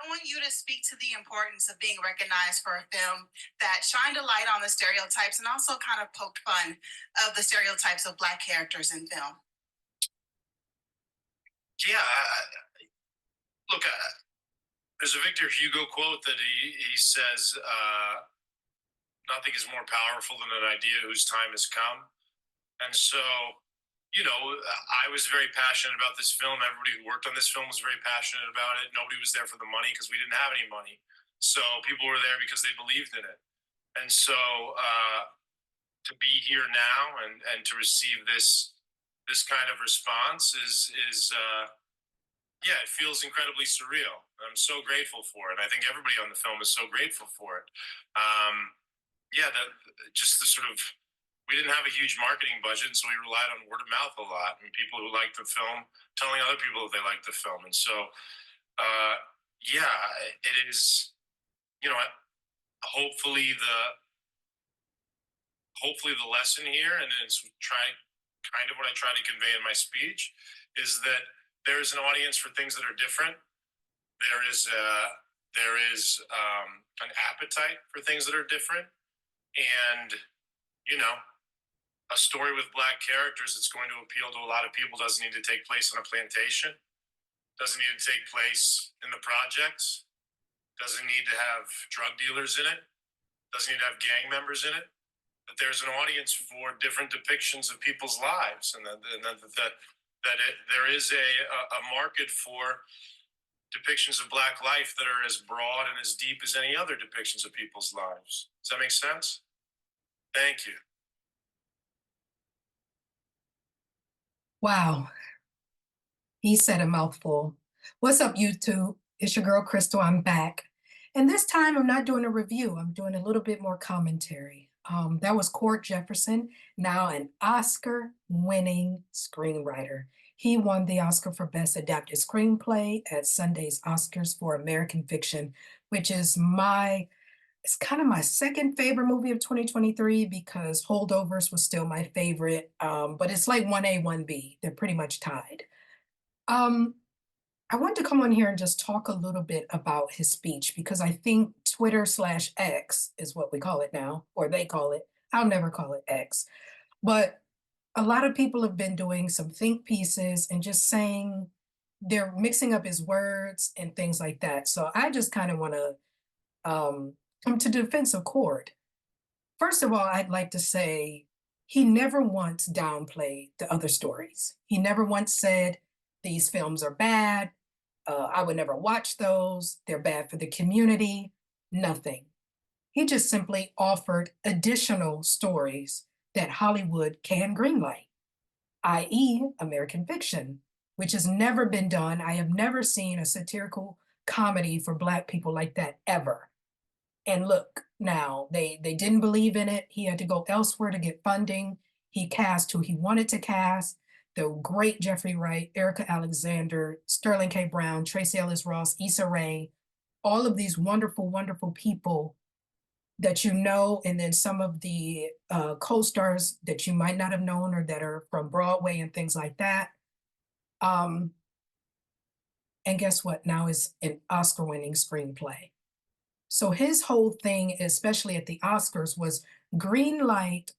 I want you to speak to the importance of being recognized for a film that shined a light on the stereotypes and also kind of poked fun of the stereotypes of Black characters in film. Yeah, look, there's a Victor Hugo quote that he says, "Nothing is more powerful than an idea whose time has come." And so, I was very passionate about this film. Everybody who worked on this film was very passionate about it. Nobody was there for the money because we didn't have any money. So people were there because they believed in it. And so to be here now and to receive this kind of response is yeah, it feels incredibly surreal. I'm so grateful for it. I think everybody on the film is so grateful for it. Yeah, just the sort of we didn't have a huge marketing budget, so we relied on word of mouth a lot and people who liked the film telling other people that they liked the film. And so, uh, yeah, it is. You know, hopefully the lesson here, and it's kind of what I try to convey in my speech, is that there is an audience for things that are different. There is an appetite for things that are different, and you know, a story with Black characters that's going to appeal to a lot of people doesn't need to take place on a plantation, doesn't need to take place in the projects, doesn't need to have drug dealers in it, doesn't need to have gang members in it. That there's an audience for different depictions of people's lives, and there is a market for depictions of Black life that are as broad and as deep as any other depictions of people's lives. Does that make sense? Thank you. Wow, he said a mouthful. What's up, YouTube? It's your girl Crystal. I'm back. And this time I'm not doing a review, I'm doing a little bit more commentary. That was Cord Jefferson, now an Oscar winning screenwriter. He won the Oscar for Best Adapted Screenplay at Sunday's Oscars for American Fiction, which is it's kind of my second favorite movie of 2023 because Holdovers was still my favorite. But it's like 1A, 1B. They're pretty much tied. Um, I want to come on here and just talk a little bit about his speech because I think Twitter/X is what we call it now, or they call it. I'll never call it X. But a lot of people have been doing some think pieces and just saying they're mixing up his words and things like that. So I just kind of want to come to defense of Cord. First of all, I'd like to say he never once downplayed the other stories. He never once said these films are bad. I would never watch those. They're bad for the community. Nothing. He just simply offered additional stories that Hollywood can greenlight, i.e., American Fiction, which has never been done. I have never seen a satirical comedy for Black people like that ever. And look, now they didn't believe in it. He had to go elsewhere to get funding. He cast who he wanted to cast. The great Jeffrey Wright, Erica Alexander, Sterling K. Brown, Tracy Ellis Ross, Issa Rae, all of these wonderful, wonderful people that you know, and then some of the co-stars that you might not have known or that are from Broadway and things like that. And guess what? Now is an Oscar-winning screenplay. So his whole thing, especially at the Oscars, was green light.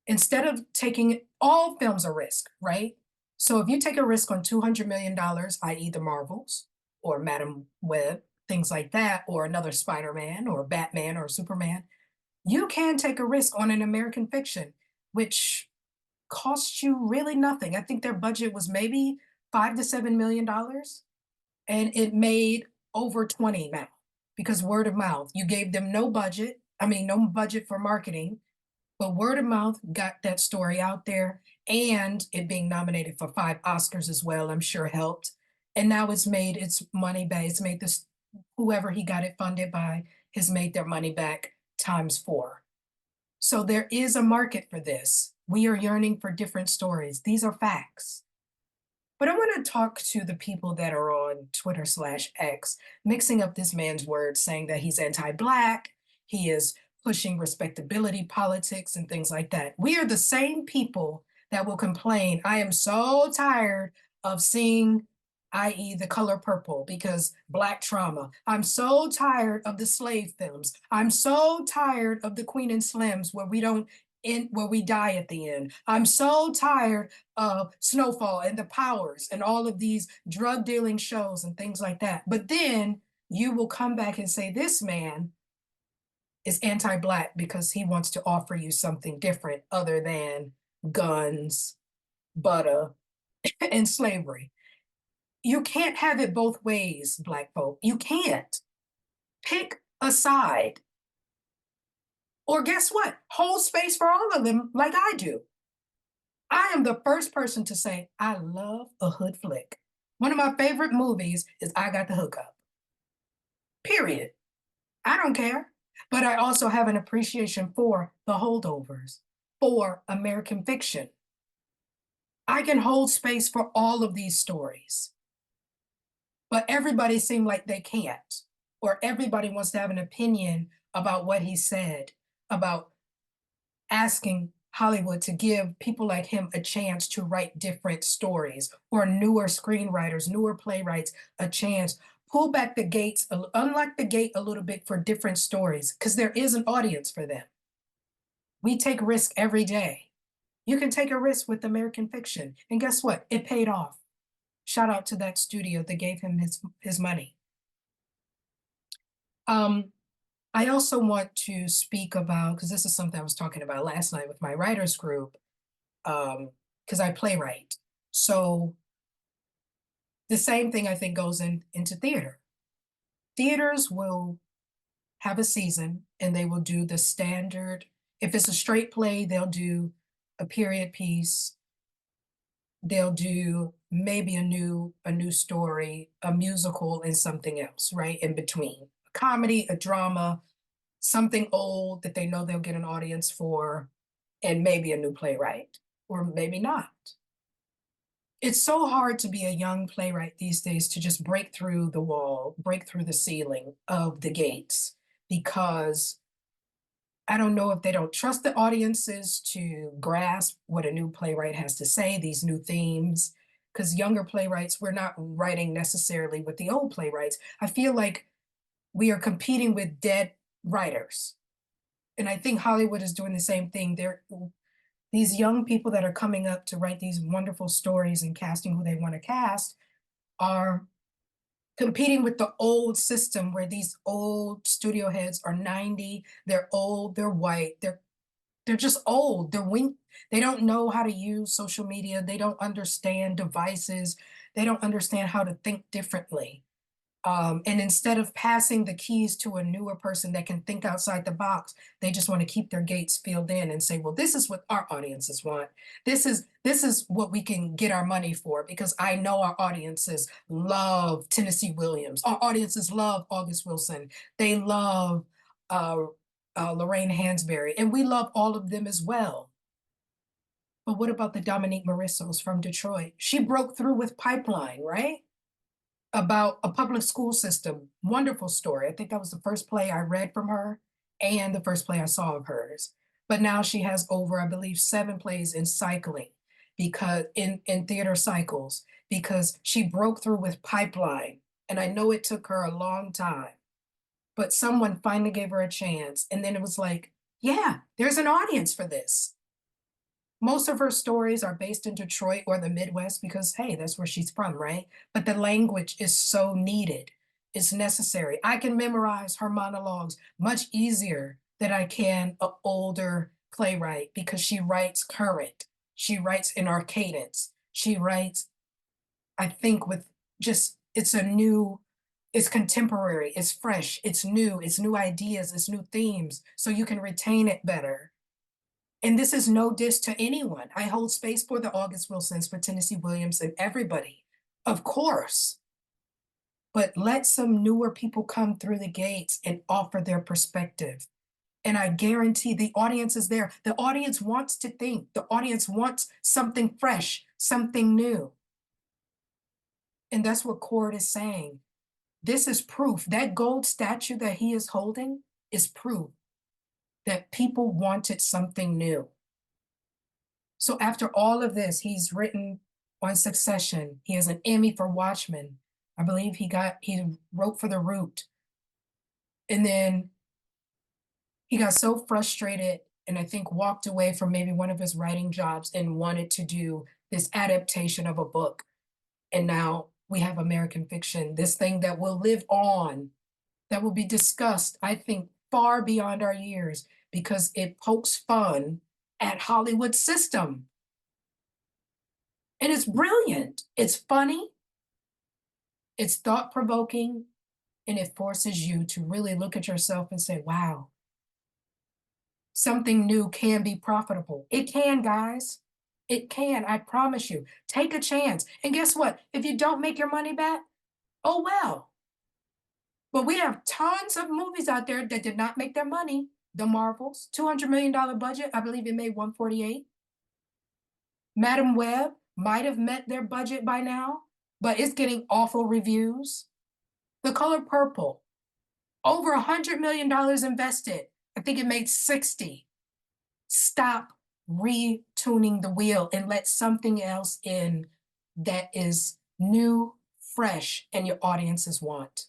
Instead of taking all films a risk, right? So if you take a risk on $200 million, i.e. the Marvels or Madam Web, things like that, or another Spider-Man or Batman or Superman, you can take a risk on an American Fiction, which costs you really nothing. I think their budget was maybe $5 to $7 million, and it made over 20 now because word of mouth. You gave them no budget. I mean, no budget for marketing, but word of mouth got that story out there, and it being nominated for 5 Oscars as well, I'm sure helped. And now it's made its money back. It's made this, whoever he got it funded by has made their money back times 4. So there is a market for this. We are yearning for different stories. These are facts. But I want to talk to the people that are on Twitter/X, mixing up this man's words, saying that he's anti-Black, he is pushing respectability politics and things like that. We are the same people that will complain. I am so tired of seeing i.e., The Color Purple, because Black trauma. I'm so tired of the slave films. I'm so tired of the Queen and Slims where we don't end, where we die at the end. I'm so tired of Snowfall and The Powers and all of these drug dealing shows and things like that. But then you will come back and say, this man is anti-Black because he wants to offer you something different other than guns, butter, and slavery. You can't have it both ways, Black folk. You can't. Pick a side. Or guess what? Hold space for all of them like I do. I am the first person to say, I love a hood flick. One of my favorite movies is I Got the Hookup. Period. I don't care. But I also have an appreciation for The Holdovers, for American fiction. I can hold space for all of these stories. But everybody seems like they can't, or everybody wants to have an opinion about what he said, about asking Hollywood to give people like him a chance to write different stories, or newer screenwriters, newer playwrights a chance. Pull back the gates, unlock the gate a little bit for different stories, because there is an audience for them. We take risk every day. You can take a risk with American fiction, and guess what? It paid off. Shout out to that studio that gave him his money. I also want to speak about, because this is something I was talking about last night with my writers group, because I playwright. So the same thing I think goes into theater. Theaters will have a season and they will do the standard. If it's a straight play, they'll do a period piece. They'll do maybe a new story, a musical, and something else, right? In between. A comedy, a drama, something old that they know they'll get an audience for, and maybe a new playwright, or maybe not. It's so hard to be a young playwright these days to just break through the wall, break through the ceiling of the gates, because I don't know if they don't trust the audiences to grasp what a new playwright has to say, these new themes, because younger playwrights, we're not writing necessarily with the old playwrights. I feel like we are competing with dead writers. And I think Hollywood is doing the same thing. These young people that are coming up to write these wonderful stories and casting who they want to cast are competing with the old system where these old studio heads are 90, they're old, they're white, they're just old. They don't know how to use social media, they don't understand devices, they don't understand how to think differently. And instead of passing the keys to a newer person that can think outside the box, they just want to keep their gates filled in and say, well, this is what our audiences want. This is what we can get our money for, because I know our audiences love Tennessee Williams. Our audiences love August Wilson. They love Lorraine Hansberry, and we love all of them as well. But what about the Dominique Morissos from Detroit? She broke through with Pipeline, right? About a public school system. Wonderful story. I think that was the first play I read from her and the first play I saw of hers. But now she has over, I believe, 7 plays in cycling, because in theater cycles, because she broke through with Pipeline. And I know it took her a long time, but someone finally gave her a chance. And then it was like, yeah, there's an audience for this. Most of her stories are based in Detroit or the Midwest because, hey, that's where she's from, right? But the language is so needed. It's necessary. I can memorize her monologues much easier than I can an older playwright, because she writes current. She writes in our cadence. She writes, I think, with just, it's contemporary, it's fresh, it's new ideas, it's new themes, so you can retain it better. And this is no diss to anyone. I hold space for the August Wilsons, for Tennessee Williams, and everybody, of course. But let some newer people come through the gates and offer their perspective. And I guarantee the audience is there. The audience wants to think. The audience wants something fresh, something new. And that's what Cord is saying. This is proof. That gold statue that he is holding is proof that people wanted something new. So after all of this, he's written on Succession. He has an Emmy for Watchmen. I believe he wrote for The Root. And then he got so frustrated and I think walked away from maybe one of his writing jobs and wanted to do this adaptation of a book. And now we have American Fiction, this thing that will live on, that will be discussed, I think, far beyond our years because it pokes fun at Hollywood system. And it's brilliant. It's funny. It's thought-provoking. And it forces you to really look at yourself and say, wow, something new can be profitable. It can, guys. It can, I promise you. Take a chance. And guess what? If you don't make your money back, oh well. But we have tons of movies out there that did not make their money. The Marvels, $200 million budget. I believe it made 148. Madam Web might have met their budget by now, but it's getting awful reviews. The Color Purple, over $100 million invested. I think it made 60. Stop retuning the wheel and let something else in that is new, fresh, and your audiences want.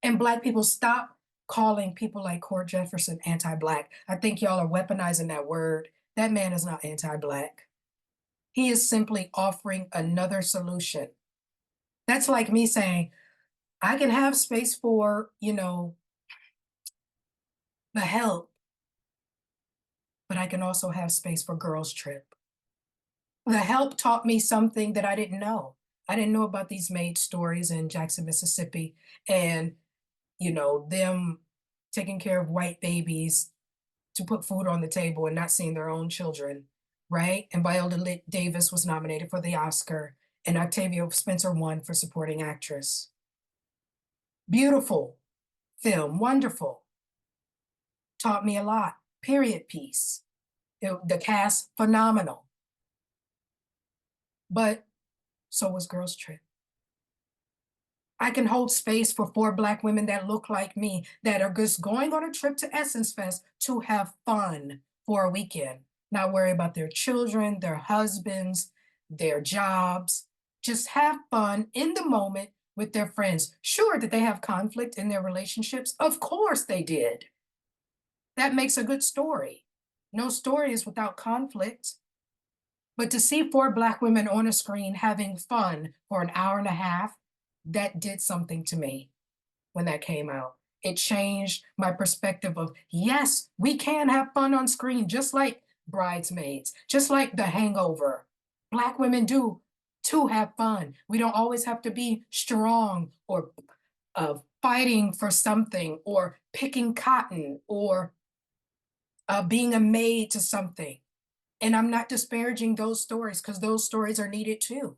And Black people, stop calling people like Cord Jefferson anti-Black. I think y'all are weaponizing that word. That man is not anti-Black. He is simply offering another solution. That's like me saying, I can have space for, the Help, but I can also have space for Girls Trip. The Help taught me something that I didn't know. I didn't know about these maid stories in Jackson, Mississippi, and, them taking care of white babies to put food on the table and not seeing their own children, right? And Viola Davis was nominated for the Oscar, and Octavia Spencer won for supporting actress. Beautiful film, wonderful. Taught me a lot. Period piece. The cast, phenomenal. But so was Girls Trip. I can hold space for 4 Black women that look like me, that are just going on a trip to Essence Fest to have fun for a weekend, not worry about their children, their husbands, their jobs. Just have fun in the moment with their friends. Sure, did they have conflict in their relationships? Of course they did. That makes a good story. No story is without conflict. But to see 4 Black women on a screen having fun for an hour and a half, that did something to me when that came out. It changed my perspective of, yes, we can have fun on screen, just like Bridesmaids, just like The Hangover. Black women do too have fun. We don't always have to be strong or fighting for something or picking cotton or being a maid to something. And I'm not disparaging those stories because those stories are needed too.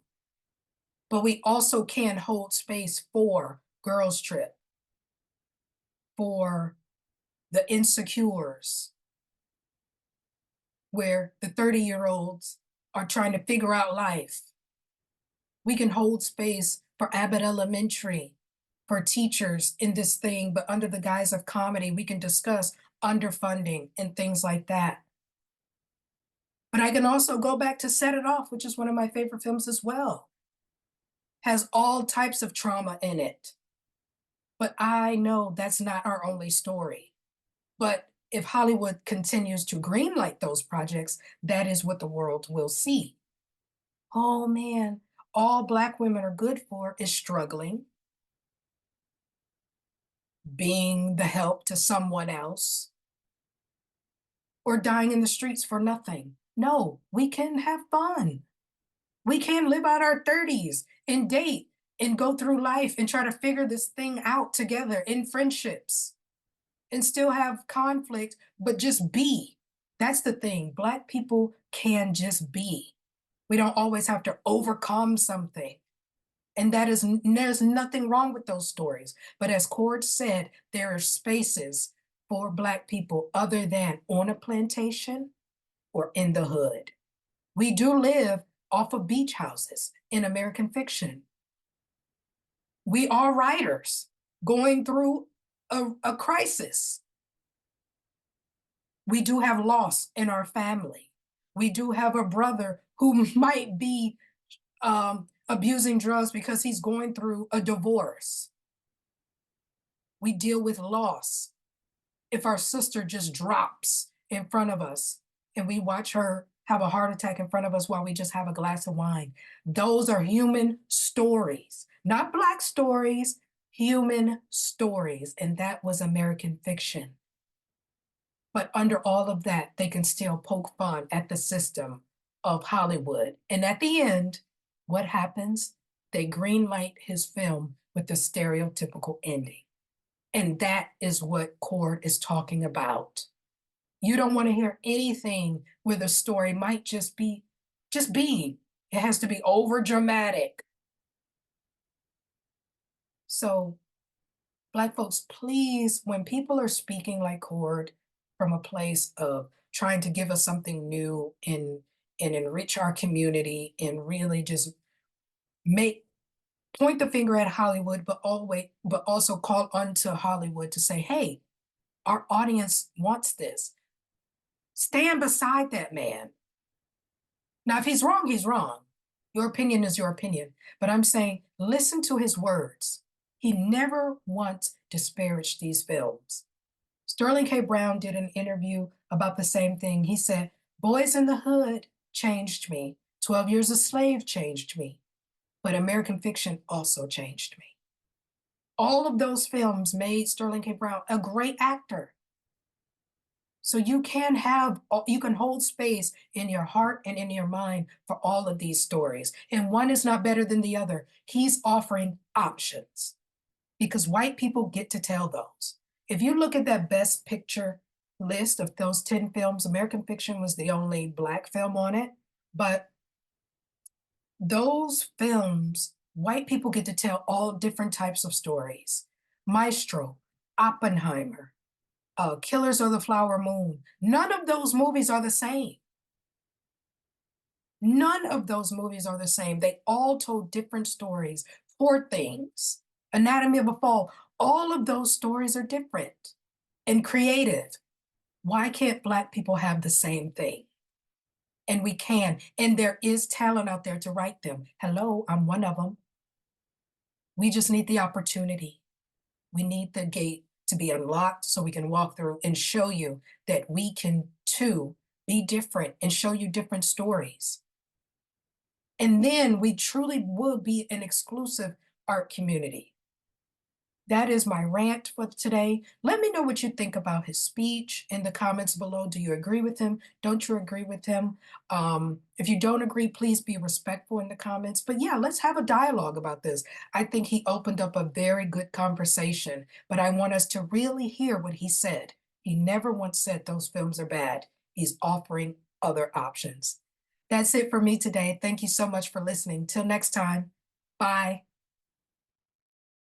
But we also can hold space for Girls Trip, for the Insecures, where the 30-year-olds are trying to figure out life. We can hold space for Abbott Elementary, for teachers in this thing, but under the guise of comedy, we can discuss underfunding and things like that. But I can also go back to Set It Off, which is one of my favorite films as well. Has all types of trauma in it. But I know that's not our only story. But if Hollywood continues to greenlight those projects, that is what the world will see. Oh man, all Black women are good for is struggling, being the help to someone else, or dying in the streets for nothing. No, we can have fun. We can live out our 30s and date and go through life and try to figure this thing out together in friendships and still have conflict, but just be. That's the thing. Black people can just be. We don't always have to overcome something. And there's nothing wrong with those stories. But as Cord said, there are spaces for Black people other than on a plantation or in the hood. We do live off of beach houses in American Fiction. We are writers going through a crisis. We do have loss in our family. We do have a brother who might be abusing drugs because he's going through a divorce. We deal with loss. If our sister just drops in front of us and we watch her have a heart attack in front of us while we just have a glass of wine, those are human stories, not Black stories, human stories. And that was American fiction. But under all of that, they can still poke fun at the system of Hollywood. And at the end, what happens? They greenlight his film with the stereotypical ending. And that is what Cord is talking about. You don't want to hear anything where the story might just be. It has to be over dramatic. So, Black folks, please, when people are speaking like Cord from a place of trying to give us something new and enrich our community and really just make point the finger at Hollywood, but always, but also call onto Hollywood to say, hey, our audience wants this. Stand beside that man. Now, if he's wrong, he's wrong. Your opinion is your opinion. But I'm saying, listen to his words. He never once disparaged these films. Sterling K. Brown did an interview about the same thing. He said, Boys in the Hood changed me. 12 Years a Slave changed me. But American Fiction also changed me. All of those films made Sterling K. Brown a great actor. So you can hold space in your heart and in your mind for all of these stories. And one is not better than the other. He's offering options because white people get to tell those. If you look at that Best Picture list of those 10 films, American Fiction was the only Black film on it. But those films, white people get to tell all different types of stories. Maestro, Oppenheimer, Killers of the Flower Moon. None of those movies are the same. None of those movies are the same. They all told different stories. Poor Things, Anatomy of a Fall. All of those stories are different and creative. Why can't Black people have the same thing? And we can. And there is talent out there to write them. Hello, I'm one of them. We just need the opportunity. We need the gate to be unlocked so we can walk through and show you that we can too be different and show you different stories. And then we truly will be an exclusive art community. That is my rant for today. Let me know what you think about his speech in the comments below. Do you agree with him? Don't you agree with him? If you don't agree, please be respectful in the comments. But yeah, let's have a dialogue about this. I think he opened up a very good conversation, but I want us to really hear what he said. He never once said those films are bad. He's offering other options. That's it for me today. Thank you so much for listening. Till next time, bye.